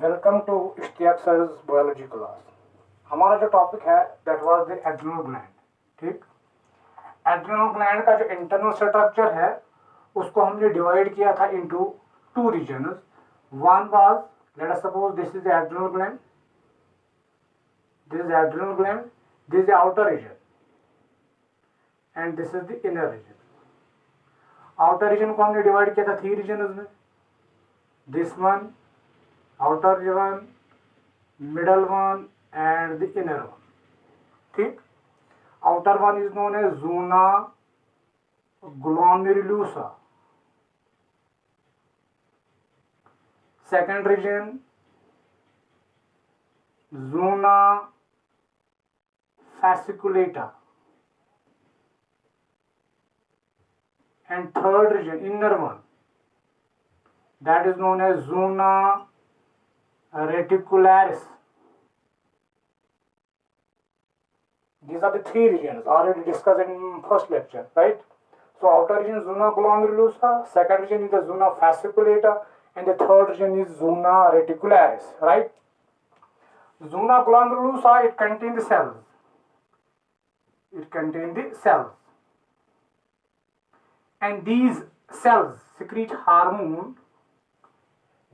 Welcome to Ishtiaq sir's biology class. हमारा जो topic है that was the adrenal gland. ठीक, एड्रिनल ग्लैंड का जो इंटरनल स्ट्रक्चर है उसको हमने डिवाइड किया था into two regions. One was, let us suppose this is the adrenal gland, this is adrenal gland, this is the outer region and this is the inner region. Outer region को हमने divide किया था three regions में, this one, outer one, middle one and the inner one. ठीक, outer one is known as zona glomerulosa. Second region, zona fasciculata, and third region, inner one, that is known as zona reticularis. These are the three regions already discussed in first lecture, right? So outer region zona glomerulosa, second region is the zona fasciculata, and the third region is zona reticularis, right? Zona glomerulosa, it contains the cells. It contains the cells, and these cells secrete hormone.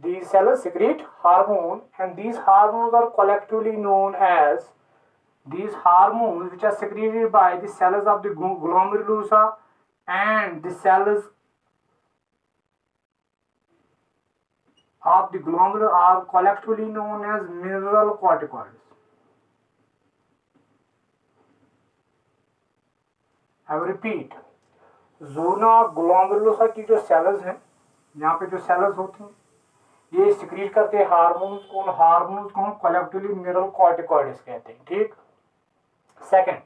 These cells secrete hormone, and these hormones are collectively known as, these hormones which are secreted by the cells of the glomerulosa and the cells of the glomerulus are collectively known as mineralocorticoids. I will repeat, zona glomerulosa की जो cells हैं, यहाँ पे जो cells होती हैं ये secrete करते हैं हार्मोन्स को, उन हार्मोन्स को हम कलेक्टिवली मिनरलोकॉर्टिकॉइड्स कहते हैं। ठीक, सेकंड,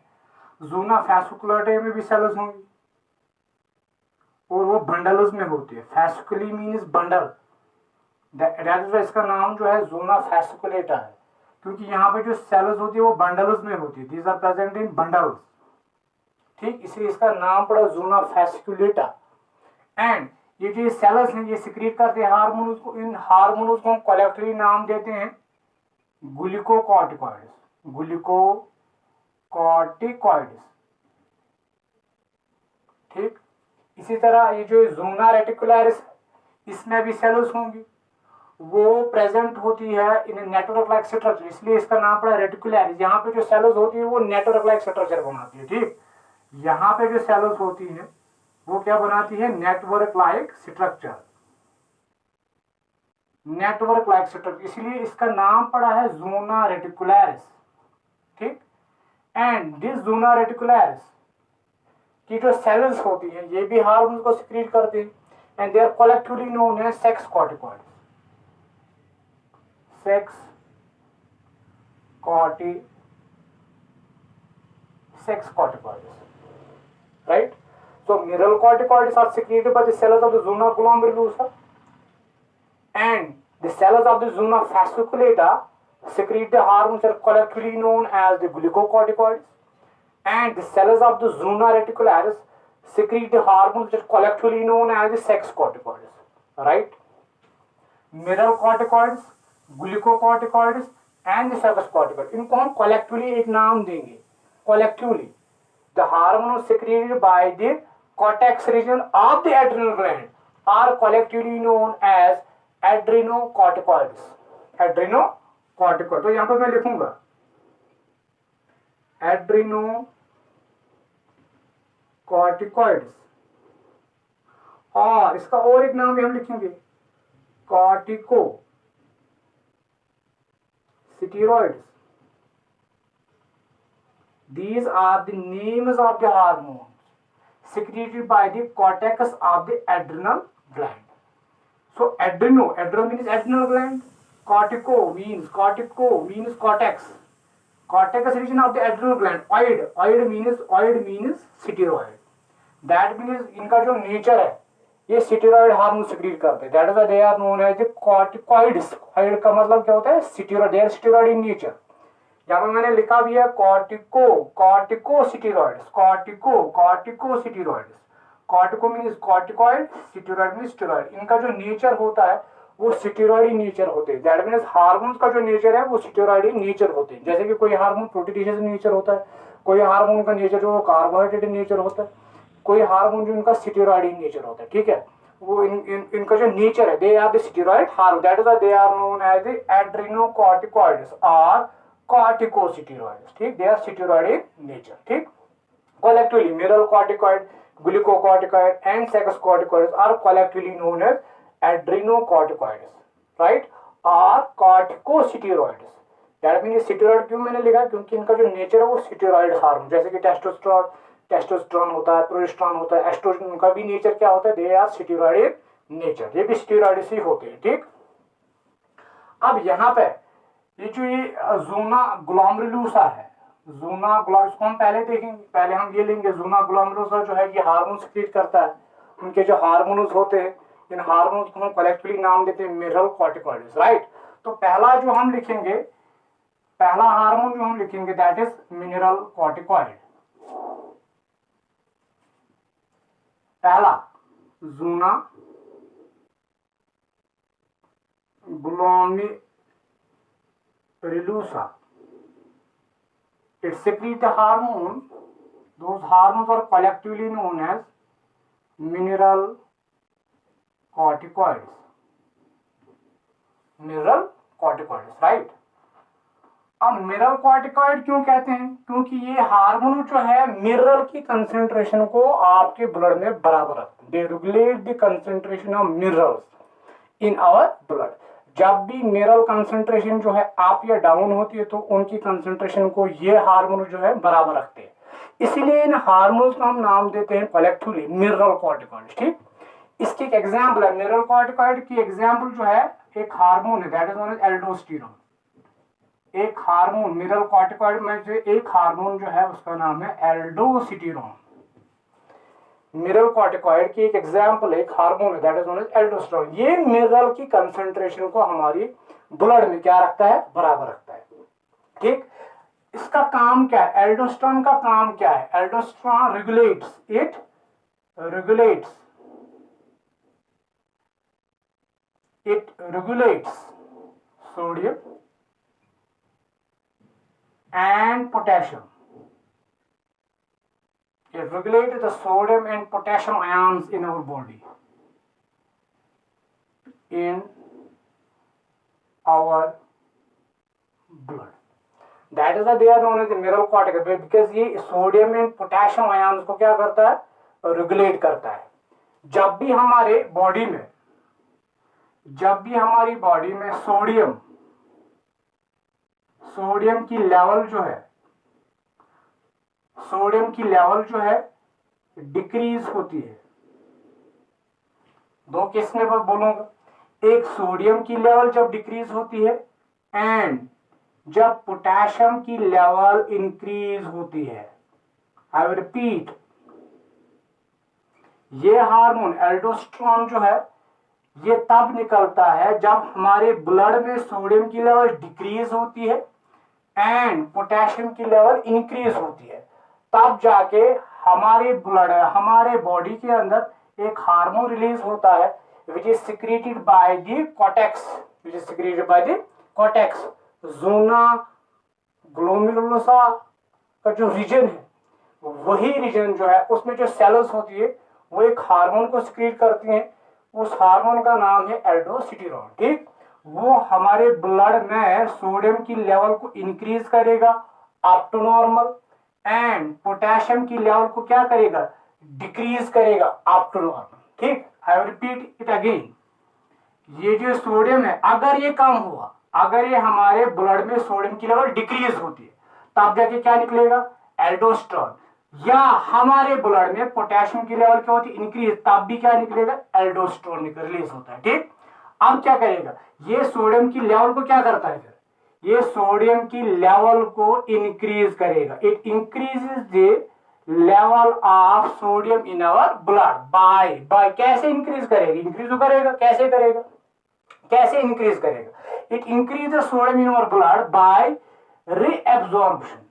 ज़ोना फैसिकुलेटा में भी सेल्स होंगी और वो बंडल्स में होती है। फैसिकुली मीन्स बंडल, दैट इज इसका नाम जो है ज़ोना फैसिकुलेटा है, क्योंकि यहाँ पे जो सेल्स होती है वो बंडल्स में होती है। These are present in bundles. ठीक, इसलिए इसका नाम पड़ा ज़ोना फैसिकुलेटा। एंड ये जो सेल्स हैं ये सिक्रीट करते हैं हार्मोन्स को, इन हार्मोन्स को हम कलेक्टिवली नाम देते हैं ग्लूकोकॉर्टिकॉइड्स। ग्लूकोकॉर्टिकॉइड्स। ठीक, इसी तरह ये जो ज़ोना रेटिकुलरिस इसमें भी सेल्स होंगी, वो प्रेजेंट होती है इन नेटवर्क लाइक स्ट्रक्चर, इसलिए इसका नाम पड़ा रेटिकुलरिस। यहाँ पे जो सेल्स होती है वो नेटवर्क लाइक स्ट्रक्चर बनाती है। ठीक, यहाँ पे जो सेल्स होती है वो क्या बनाती है? Network like structure, network like structure, इसलिए इसका नाम पड़ा है ज़ोना रेटिकुलरिस। ठीक, एंड दिस ज़ोना रेटिकुलरिस की जो सेल्स होती हैं ये भी हार्मोन्स को सिक्रीट करते हैं, and they are collectively known as sex corticoids. Sex corticoids, right? So mineralocorticoids are secreted by the cells of the zona glomerulosa, and the cells of the zona fasciculata secrete the hormones that are collectively known as the glucocorticoids, and the cells of the zona reticularis secrete the hormones that are collectively known as the sex corticoids, right? Mineralocorticoids, glucocorticoids and the sex corticoids, इनको हम collectively एक नाम देंगे, collectively the hormones secreted by the cortex region of the adrenal gland are collectively known as adrenocorticoids. Adrenocorticoids, तो यहां पर मैं लिखूंगा adrenocorticoids, और इसका और एक नाम भी हम लिखेंगे corticosteroids. These are the names of the hormones secreted by the cortex of the adrenal gland. So adreno means adrenal gland, cortico means cortex region of the adrenal gland, oid means steroid. That means इनका जो nature है ये steroid hormone secrete करते हैं, that is why they are known as the corticoids. Oid का मतलब क्या होता है? Steroid, they are steroid in nature. यहाँ पर मैंने लिखा भी है corticosteroids, cortico means corticoid, steroid means steroid. इनका जो नेचर होता है वो स्टेरॉइड नेचर होते हैं। दैट मीन्स हार्मोन्स का जो नेचर है वो स्टेरॉइड नेचर होते हैं। जैसे कि कोई हार्मोन प्रोटीन नेचर होता है, कोई हार्मोन का नेचर जो कार्बोहाइड्रेट नेचर होता है, कोई हार्मोन जो इनका स्टेरॉइड नेचर होता है। ठीक है, वो इनका जो नेचर है, they are the steroid hormone, that is they are known as the adrenocorticoids और कॉर्टिकोस्टेरॉइड्स। ठीक, they are steroid in nature. ठीक, collectively mineralocorticoid, glucocorticoid and serocorticoids are collectively known as adrenocorticoids, right, or corticosteroids। That mean steroid क्यों मैंने लिखा, क्योंकि इनका जो nature है वो स्टेरॉइड हार्मोन, जैसे कि टेस्टोस्टेरोन होता है, प्रोजेस्टेरोन होता है, एस्ट्रोजन, उनका भी नेचर क्या होता है, they are steroid in nature, ये भी स्टेरॉइड से होते हैं। ठीक, अब यहाँ पे ये जो ये ज़ोना ग्लोमेरुलोसा है, ज़ोना ग्लोमेरुलोसा हम पहले देखेंगे। पहले हम ये लेंगे ज़ोना ग्लोमेरुलोसा जो है ये हार्मोन सिक्रीट करता है। उनके जो हार्मोन्स होते हैं, इन हार्मोन्स को हम कलेक्टिवली नाम देते हैं मिनरल कॉर्टिकॉइड्स, राइट। तो पहला जो हम लिखेंगे, पहला हार्मोन जो हम लिखेंगे दैट इज मिनरल कॉर्टिकॉइड। पहला zona glomerulosa, it secretes the hormone. Those hormones are collectively known as mineral corticoids, mineral corticoids, right। अब मिनरल कॉर्टिकॉइड क्यों कहते हैं, क्योंकि ये हार्मोन जो है मिनरल की कंसेंट्रेशन को आपके ब्लड में बराबर रखते हैं। They regulate the concentration of minerals in our blood. जब भी मिनरल कंसेंट्रेशन जो है अप या डाउन होती है तो उनकी कंसेंट्रेशन को ये हार्मोन जो है बराबर रखते हैं, इसीलिए इन हार्मोन्स का हम नाम देते हैं कलेक्टिवली मिनरल कॉर्टिकॉइड। ठीक, इसकी एक एग्जांपल है, मिनरल कॉर्टिकॉइड की एग्जांपल जो है एक हार्मोन है that is known as aldosterone. एक हार्मोन मिनरल कॉर्टिकॉइड में जो एक हार्मोन जो है उसका नाम है एल्डोस्टेरोन। मिनरल कॉर्टिकॉइड की एक एग्जांपल एक हार्मोन है that is known as aldosterone. ये मिनरल की कंसंट्रेशन को हमारी ब्लड में क्या रखता है, बराबर रखता है। ठीक, इसका काम क्या है, एल्डोस्टेरोन का काम क्या है, aldosterone regulates, it regulates sodium and potassium. It regulates the sodium and potassium ions in our body, in our blood. That is why they are known as the mineral corticoid, because ये sodium and potassium ions को क्या करता है, regulate करता है। जब भी हमारी बॉडी में सोडियम की लेवल जो है डिक्रीज होती है, दो केस में बस बोलूंगा, एक सोडियम की लेवल जब डिक्रीज होती है एंड जब पोटेशियम की लेवल इंक्रीज होती है। आई विल रिपीट, ये हार्मोन एल्डोस्टेरोन जो है ये तब निकलता है जब हमारे ब्लड में सोडियम की लेवल डिक्रीज होती है एंड पोटेशियम की लेवल इंक्रीज होती है, तब जाके हमारे बॉडी के अंदर एक हार्मोन रिलीज होता है which is secreted by the cortex. Zona glomerulosa का जो रीजन है, वही रीजन जो है उसमें जो सेल्स होती है वो एक हार्मोन को सिक्रेट करती हैं, उस हार्मोन का नाम है एल्डोस्टेरोन। ठीक, वो हमारे ब्लड में सोडियम की लेवल को इंक्रीज करेगा up to normal and potassium की लेवल को क्या करेगा, डिक्रीज करेगा अप टू नॉर्मल। ठीक, I will repeat it again, ये जो सोडियम है अगर ये कम हुआ, अगर ये हमारे ब्लड में सोडियम की लेवल डिक्रीज होती है तब जाके क्या निकलेगा, एल्डोस्टेरोन। या हमारे ब्लड में पोटेशियम की लेवल क्या होती है, इंक्रीज, तब भी क्या निकलेगा, एल्डोस्टेरोन रिलीज होता है। ठीक, अब क्या करेगा, ये सोडियम की लेवल को क्या करता है, फिर ये सोडियम की लेवल को इंक्रीज करेगा। It increases the level of sodium in our blood by कैसे इंक्रीज करेगा, इंक्रीज करेगा, कैसे इंक्रीज करेगा, it increase the sodium in our blood by reabsorption,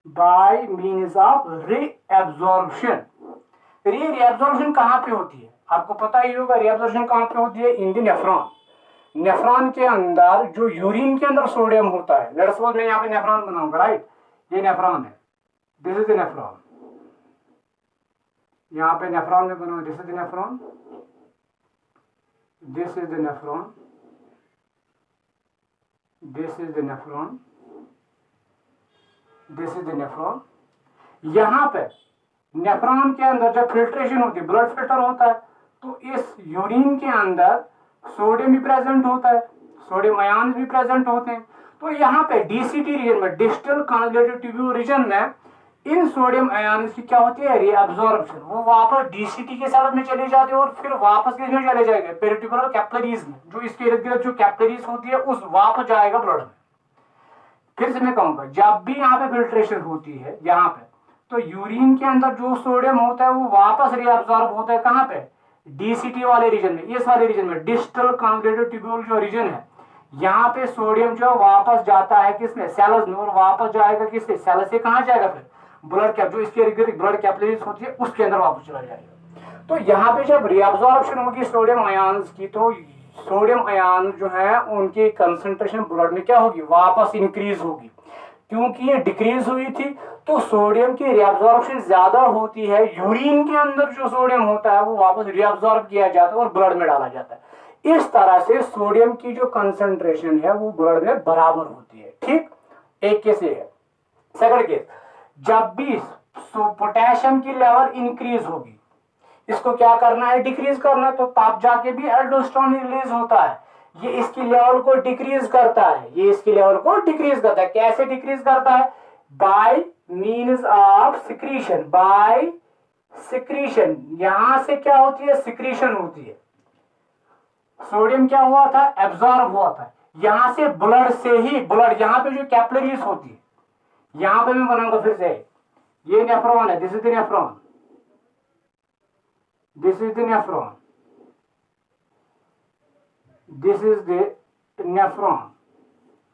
by means of reabsorption. ये रीएब्जॉर्प्शन कहां पे होती है, आपको पता ही होगा रीअब्जॉर्प्शन कहाँ पे होती है, इन द नेफ्रॉन। नेफ्रॉन के अंदर जो यूरिन के अंदर सोडियम होता है, लेट्स सपोज मैं यहाँ पे नेफ्रॉन बनाऊंगा, राइट, ये नेफ्रॉन है, दिस इज द नेफ्रॉन, यहाँ पे नेफ्रॉन में बनाऊंगा, this is the nephron, this is the nephron, this is the nephron, this is the nephron. यहाँ पे नेफ्रॉन के अंदर जब फिल्ट्रेशन होती है, ब्लड फिल्टर होता है, तो इस यूरिन के अंदर सोडियम भी प्रेजेंट होता है, सोडियम आयन भी प्रेजेंट होते हैं। तो यहाँ पे डीसीटी रीजन में, डिस्टल कॉन्जुगेटेड ट्यूब्यूल रीजन में, इन सोडियम आयन की क्या होती है, रीअब्जॉर्प्शन, वो वापस डीसीटी के सेल में चले जाते हैं और फिर वापस किसमें चले जाएंगे, पेरिट्यूबुलर कैपिलरीज में, जो इसके इर्द गिर्द जो कैपिलरीज होती है उस वापस जाएगा ब्लड में। फिर से मैं कहूंगा, जब भी यहाँ पे फिल्ट्रेशन होती है यहाँ पे, तो यूरिन के अंदर जो सोडियम होता है वो वापस रीअब्सॉर्ब होता है कहाँ पे, डीसीटी वाले रीजन में, इस वाले रीजन में, डिस्टल कॉन्जुगेटेड ट्यूब्यूल जो रीजन है, यहाँ पे सोडियम जो वापस जाता है किसमें, सेल्स में, और वापस जाएगा किससे, सेल्स से कहाँ जाएगा, फिर ब्लड कैप, जो इसके इर्द ब्लड कैपिलरीज होती है उसके अंदर वापस चला जाएगा। तो यहाँ पे जब रीअब्सॉर्प्शन होगी सोडियम आयन्स की, तो सोडियम आयन जो है उनकी कंसंट्रेशन ब्लड में क्या होगी, वापस इंक्रीज होगी। क्योंकि ये डिक्रीज हुई थी तो सोडियम की रीअब्सॉर्प्शन ज्यादा होती है, यूरिन के अंदर जो सोडियम होता है वो वापस रीअब्सॉर्ब किया जाता है और ब्लड में डाला जाता है। इस तरह से सोडियम की जो कंसंट्रेशन है वो ब्लड में बराबर होती है। ठीक, एक केस ये है। सेकंड केस, जब भी पोटेशियम की लेवल इंक्रीज होगी, इसको क्या करना है, डिक्रीज करना है, तो तब जाके भी एल्डोस्टेरोन रिलीज होता है, ये इसकी लेवल को डिक्रीज करता है, ये इसकी लेवल को डिक्रीज करता है। कैसे डिक्रीज करता है, by means of secretion, by secretion. यहां से क्या होती है, सिक्रीशन होती है। सोडियम क्या हुआ था, एब्जॉर्ब हुआ था, यहां से ब्लड से ही, ब्लड यहाँ पे जो कैपिलरीज होती है, यहां पे मैं बनाऊंगा फिर से, ये नेफ्रॉन है, this is the nephron, this is the nephron, this is the nephron,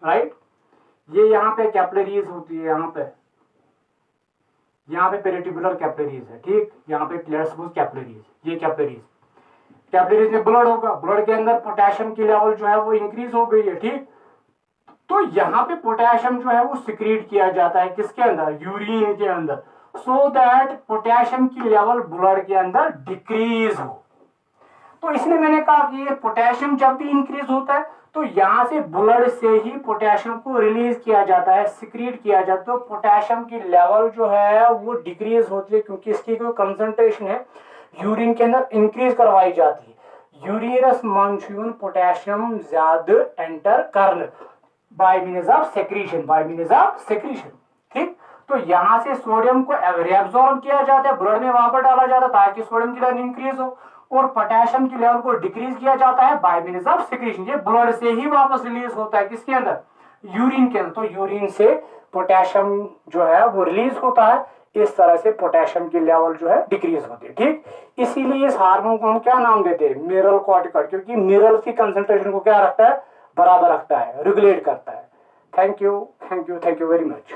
right. ये यहाँ पे कैपिलरीज होती है, यहाँ पे पेरिट्यूबुलर कैपिलरीज है, ठीक, यहाँ पे कैपिलरीज, ये कैपिलरीज में ब्लड होगा, ब्लड के अंदर पोटेशियम की लेवल जो है वो इंक्रीज हो गई है, ठीक। तो यहाँ पे पोटेशियम जो है वो सिक्रीट किया जाता है किसके अंदर, यूरिन के अंदर, सो दैट पोटेशियम की लेवल ब्लड के अंदर डिक्रीज हो। तो इसलिए मैंने कहा कि ये पोटेशियम जब भी इंक्रीज होता है तो यहाँ से ब्लड से ही पोटेशियम को रिलीज किया जाता है, सिक्रीट किया जाता है, तो पोटेशियम की लेवल जो है वो डिक्रीज होती है, क्योंकि इसकी जो कंसंट्रेशन है यूरिन के अंदर इंक्रीज करवाई जाती है। यूरिनस मांशून पोटेशियम ज्यादा एंटर करने बाय मीन्स ऑफ सेक्रीशन, ठीक। तो यहाँ से सोडियम को रिएब्सॉर्ब किया जाता है, ब्लड में वापस डाला जाता है ताकि सोडियम की लेवल इंक्रीज हो, और पोटेशियम की लेवल को डिक्रीज किया जाता है बाय मीन्स ऑफ सिक्रीशन। ये ब्लड से ही वापस रिलीज होता है किसके अंदर, यूरिन के अंदर। तो यूरिन से पोटेशियम जो है वो रिलीज होता है, इस तरह से पोटेशियम की लेवल जो है डिक्रीज होती है, ठीक। इसीलिए इस हार्मोन को हम क्या नाम देते हैं, मिनरल कॉर्टिकॉइड, क्योंकि मिनरल की कंसंट्रेशन को क्या रखता है, बराबर रखता है, रेगुलेट करता है। Thank you very much.